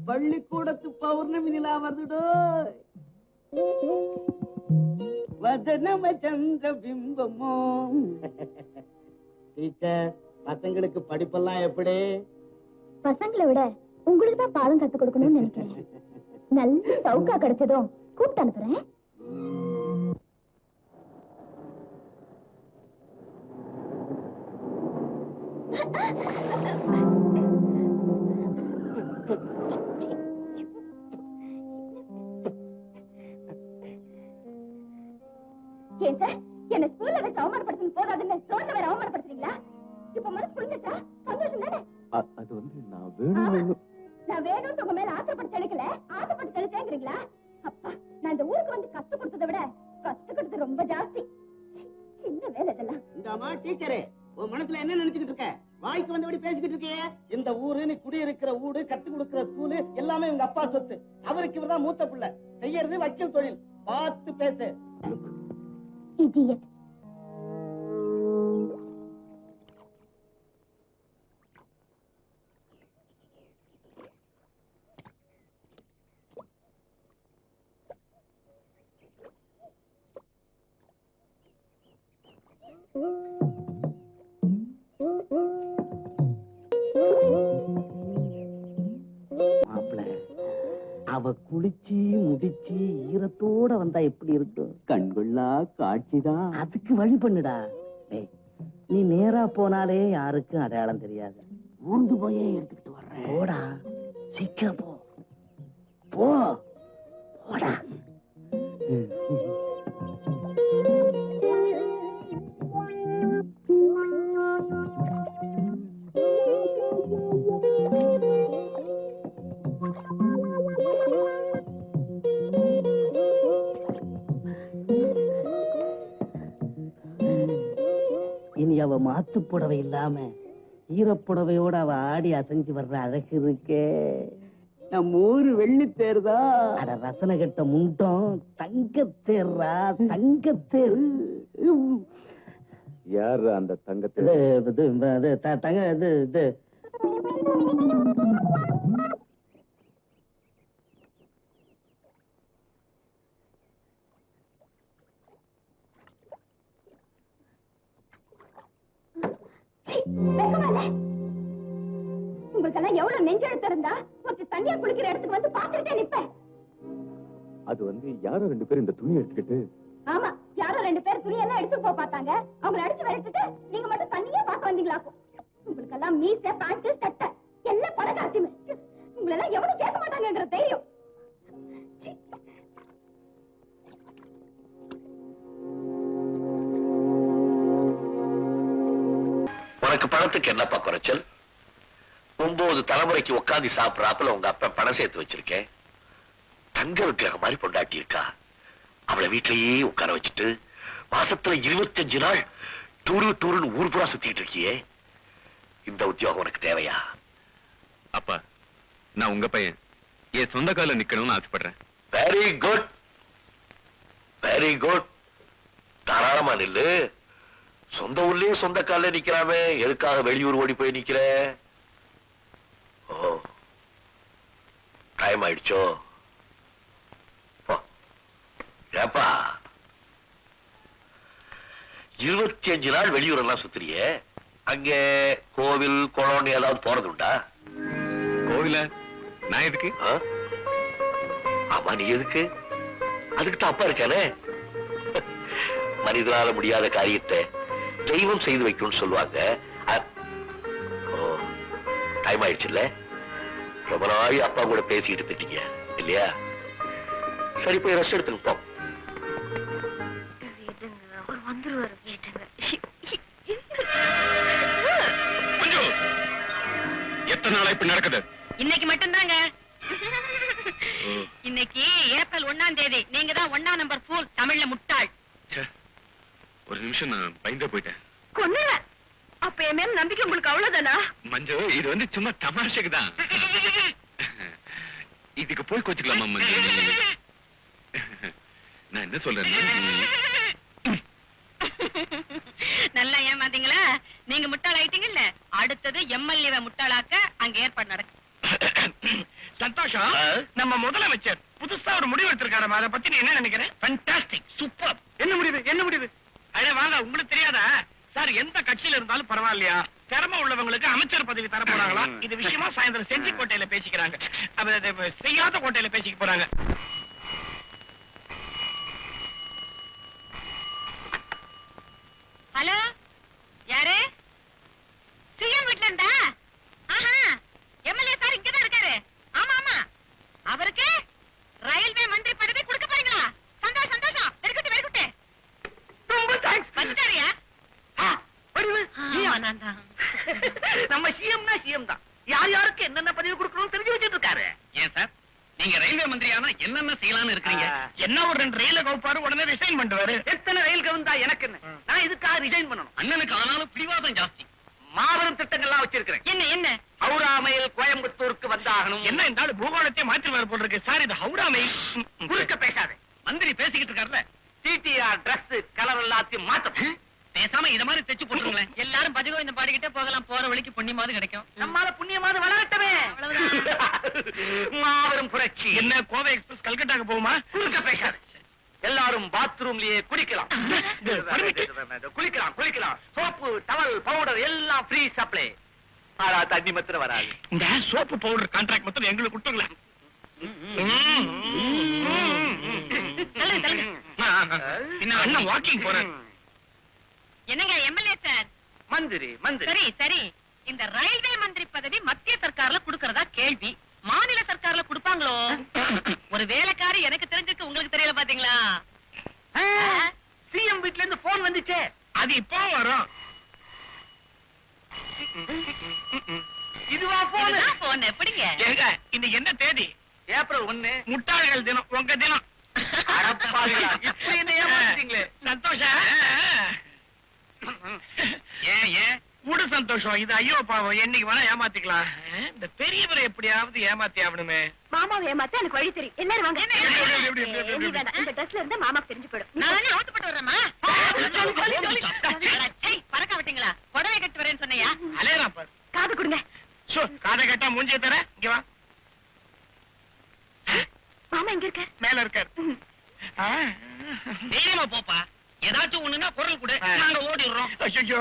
பள்ளிக்கூடத்து பௌர்ணமி நிலா வருதோ வதனம சந்திர பிம்பமோ. டீச்சர், பசங்களுக்கு படிப்பெல்லாம் எப்படி? பசங்களை விட உங்களுக்கு தான் பாடம் கத்து கொடுக்கணும்னு நினைக்கிறேன். நல்ல சவுக்கா கிடைச்சதும் கூப்பிட்டு அனுப்புறேன். ஏன் சார், என்ன ஸ்கூல்ல வச்சு அவமானப்படுத்துறது போதாதுன்னு ரோட்ல வேற அவமானப்படுத்துறீங்களா? இப்ப மனசு புரிஞ்சுச்சா? சந்தோஷம் தானே? அது வந்து நான் வேணும்னு உங்க மேல ஆசைப்பட்டு தெளிக்கல, ஆசைப்பட்டு தெளிச்சேங்கிறீங்களா? அப்பா, நான் இந்த ஊருக்கு வந்து கத்து கொடுத்ததை விட கத்துக்கிட்டது ரொம்ப ஜாஸ்தி. சின்ன வேலை இதெல்லாம். இந்தாமா டீச்சரே, உன் மனசுல என்ன நினைச்சுக்கிட்டு இருக்க? வாய்க்கு வந்தபடி பேசிக்கிட்டு இருக்கியே. இந்த ஊரு, நீ குடியிருக்கிற ஊடு, கத்து கொடுக்கிற ஸ்கூலு எல்லாமே உங்க அப்பா சொத்து. அவருக்கு இவர்தான் மூத்த பிள்ளை. செய்யறது வக்கீல் தொழில். பார்த்து பேசு. Idiot. மாப்பிள்ள, அவ குளிச்சு முடிச்சு ஈரத்தோட வந்தா எப்படி இருக்கும்? கண்கொள்ளா காட்சிதான். அதுக்கு வழி பண்ணுடா. நீ நேரா போனாலே யாருக்கும் அடையாளம் தெரியாது. ஊர்ந்து போயே எடுத்துக்கிட்டு வர்றேன். போடா, சீக்கிரம் போ. போ, போடா. இனி அவ மாத்து புடவை இல்லாம ஈரப்புடவையோட அவ ஆடி அசைஞ்சு வர்ற அழகு இருக்கே. நம்ம ஊரு வெள்ளித்தேர்தான். அட ரசனை கட்ட முண்டம் தங்கத்தேர்ரா, தங்கத்தேர். யாரு அந்த தங்கத்தை? உங்களுக்கெல்லாம் எவ்வளவு நெஞ்செழுத்து இருந்தா ஒரு தனியா குளிக்கிற இடத்துக்கு வந்து பாத்துக்கிட்டே நிப்பேன். அது வந்து யாரோ 2 பேர் இந்த துணி எடுத்துக்கிட்டு. ஆமா, யாரோ 2 பேர் துணியெல்லாம் எடுத்து போக பார்த்தாங்க. அவங்களை அடிச்சு விரட்டிட்டு நீங்க மட்டும் தண்ணியே பார்க்க வந்தீங்களாக்கும். உங்களுக்கெல்லாம் மீசை, பேண்ட், சட்டை எல்லாம் பழகாத்திமே. உங்களெல்லாம் எவனும் கேட்க மாட்டாங்கங்கிற தைரியம். உனக்கு பணத்துக்கு என்னப்பா குறைச்சல்? 9 தலைமுறைக்கு உட்காந்து சாப்பிடறாப்புல உங்க அப்பா பணம் சேர்த்து வச்சிருக்கேன். தங்க விக்கிரகம் மாதிரி பொண்டாட்டி இருக்கா. அவளை வீட்டிலேயே உட்கார வச்சுட்டு மாசத்துல 25 நாள் டூருன்னு ஊர் பூரா சுத்திட்டு இருக்கியே. இந்த உத்தியோகம் உனக்கு தேவையா? அப்பா, நான் உங்க பையன். என் சொந்த கால நிக்கணும்னு ஆசைப்படுறேன். Very good, very good. தாராளமா நில்லு. சொந்த ஊர்லயே சொந்த கால நிக்கிறாமே, எதுக்காக வெளியூர் ஓடி போய் நிக்கிற? ஓ, டைம் ஆயிடுச்சோ? ஏப்பா, 25 நாள் வெளியூர் எல்லாம் சுத்துறியே, அங்கே கோவில் குளம் ஏதாவது போறது உண்டா? கோவில நான் எதுக்கு? ஆமா, நீ எதுக்கு? அதுக்கு தான் அப்பா இருக்கானே. மனிதனால முடியாத காரியத்தை தெய்வம் செய்து வைக்கும்னு சொல்லுவாங்க. டைம் ஆயிடுச்சுல்ல? ரொம்ப நாள் அப்பா கூட பேசிட்டு இருந்துட்டீங்க இல்லையா? சரி, போய் ரெஸ்ட் எடுத்துன்னு போ. எத்தனை நாளா இப்ப நடக்குது? இன்னைக்கு மட்டும்தாங்க. இன்னைக்கு ஏப்ரல் 1ஆம் தேதி. நீங்க தான் 1ஆம் நம்பர் ஃபூல், தமிழ்ல முட்டாள். ஒரு நிமிஷம், நான் பயந்தே போயிட்டேன். கொன்னுவ. அப்ப என் மேல நம்பிக்கை உங்களுக்கு அவ்வளவுதானா? மஞ்சு, இது வந்து சும்மா தமாஷைக்கு தான். இதுக்கு போய் கோச்சுக்கலாமா மஞ்சு? நான் என்ன சொல்றேன், நல்லா ஏமாத்தீங்களா? நீங்க முட்டாள் ஆயிட்டீங்கல்ல, அடுத்தது எம்எல்ஏவை முட்டாளாக்க அங்க ஏற்பாடு நடக்கும். சந்தோஷம். நம்ம முதலமைச்சர் புதுசா ஒரு முடிவு எடுத்திருக்காரு. அதை பத்தி நீ என்ன நினைக்கிற? Fantastic, super. என்ன முடிவு? என்ன முடிவு? அடே வாங்க, உங்களுக்கு தெரியாதா சார்? எந்த கட்சியில இருந்தாலும் பரவாயில்லையா, திறமை உள்ளவங்களுக்கு அமைச்சர் பதவி தர போறாங்களா? இது விஷயமா சாயந்தரம் செஞ்சி கோட்டையில பேசிக்கிறாங்க. செய்யாத கோட்டையில பேசிக்க போறாங்க. ஹலோ, யாரு? சிஎம் வீட்ல இருந்தா? ஆஹா, எம்எல்ஏ சார் இங்கதான் இருக்காரு. ஆமா ஆமா, அவருக்கு ரயில்வே மந்திரி பதவி கொடுக்க போறீங்களா? சந்தோஷம் சந்தோஷம், வெறுக்குட்டு வெறுக்குட்டு. ரொம்ப தேங்க்ஸ். வந்துட்டாரியா? நம்ம சிஎம்னா சிஎம் தான். யார் யாருக்கு என்னென்ன பதவி கொடுக்கணும்னு தெரிஞ்சு வச்சிட்டு இருக்காரு. ஏன் சார், நீங்க ரயில்வே மந்திரியானா என்னென்ன செய்யலாம்னு இருக்கீங்க? என்ன ஒரு 2 ரயில கவுப்பாரு, உடனே ரிசைன் பண்ணுவாரு. எத்தனை ரயில் கவுந்தா எனக்கு என்ன? நான் இதுக்காக ரிசைன் பண்ணணும். அண்ணனுக்கு ஆனாலும் பிடிவாதம் ஜாஸ்தி. மாபெரும் திட்டங்கள்லாம் வச்சிருக்கிறேன். என்ன என்ன? ஹவுரா மெயில் கோயம்புத்தூருக்கு வந்தாகணும். என்ன இருந்தாலும் பூகோளத்தையே மாற்றி போல இருக்கு சார். இது ஹவுரா மெயில். குறுக்க பேசாதே. மந்திரி பேசிக்கிட்டு இருக்காருல்ல. டிடிஆர் டிரஸ் கலர் எல்லாத்தையும் மாத்தணும். பேசாம இத மாதிரி தைச்சு போட்டுருங்களேன். எல்லாரும் பதிகோ இந்த பாடிக்கிட்டே போகலாம். போற வழிக்கு புண்ணியமாவது கிடைக்கும். நம்மால புண்ணியமாவது வளரட்டவே. மாபெரும் புரட்சி. என்ன கோவை எக்ஸ்பிரஸ் கல்கட்டாக்கு போகுமா? குறுக்க பேசாதே. எல்லாரும் பாத்ரூம்லயே குளிக்கலாம். குளிக்கலாம். சோப்பு, டவல், பவுடர் எல்லாம் ஃப்ரீ சப்ளை. ஆனா தண்ணி மாத்திரம் வராது. இந்த சோப்பு பவுடர் கான்ட்ராக்ட் மட்டும் எங்களுக்கு கொடுத்துங்களா? அண்ணன் வாக்கிங் போறேன். என்னங்க எம்எல்ஏ சார்? மந்திரி. சரி சரி, இந்த ரயில்வே மந்திரி பதவி மத்திய சர்க்கார்ல குடுக்கறதா கேள்வி. மாநில சர்க்கார்ல குடுப்பாங்களோ? ஒரு வேலைக்காரி எனக்கு தெரிஞ்சுக்கு உங்களுக்கு தெரியல பாத்தீங்களா? சிஎம் வீட்ல இருந்து போன் வந்துச்சே. அது இப்போ வரும். இதுவா போன்? போன் எப்படிங்க? ஏங்க, இன்னைக்கு என்ன தேதி? ஏப்ரல் 1. முட்டாள்கள் தினம். உங்க தினம். இப்படி என்ன ஏமாத்தீங்களே. சந்தோஷம். ஏன் கூட சந்தோஷம். இது ஐயோ பாவம், என்னைக்கு வேணா ஏமாத்திக்கலாம். இந்த பெரியவரை எப்படியாவது ஏமாத்தி ஆகணுமே. மாமாவை ஏமாத்த எனக்கு வழி தெரியும். எல்லாரும் வாங்க. எப்படி? நீ வேணாம். இந்த ட்ரெஸ்ல இருந்து மாமாக்கு தெரிஞ்சு போயிடும். நானே அவுத்துப்பட்டு வர்றேம்மா. பறக்க விட்டீங்களா? புடவை கட்டு வரேன்னு சொன்னையா? அலையறா பாரு. காது கொடுங்க. காதை கட்டா மூஞ்சிய தர. இங்க வா. மாமா எங்க இருக்க? மேல இருக்காரு. தைரியமா போப்பா. ஏதாச்சும் ஒண்ணுன்னா குரல் கொடு, நாங்க ஓடிடுறோம். ஐயோ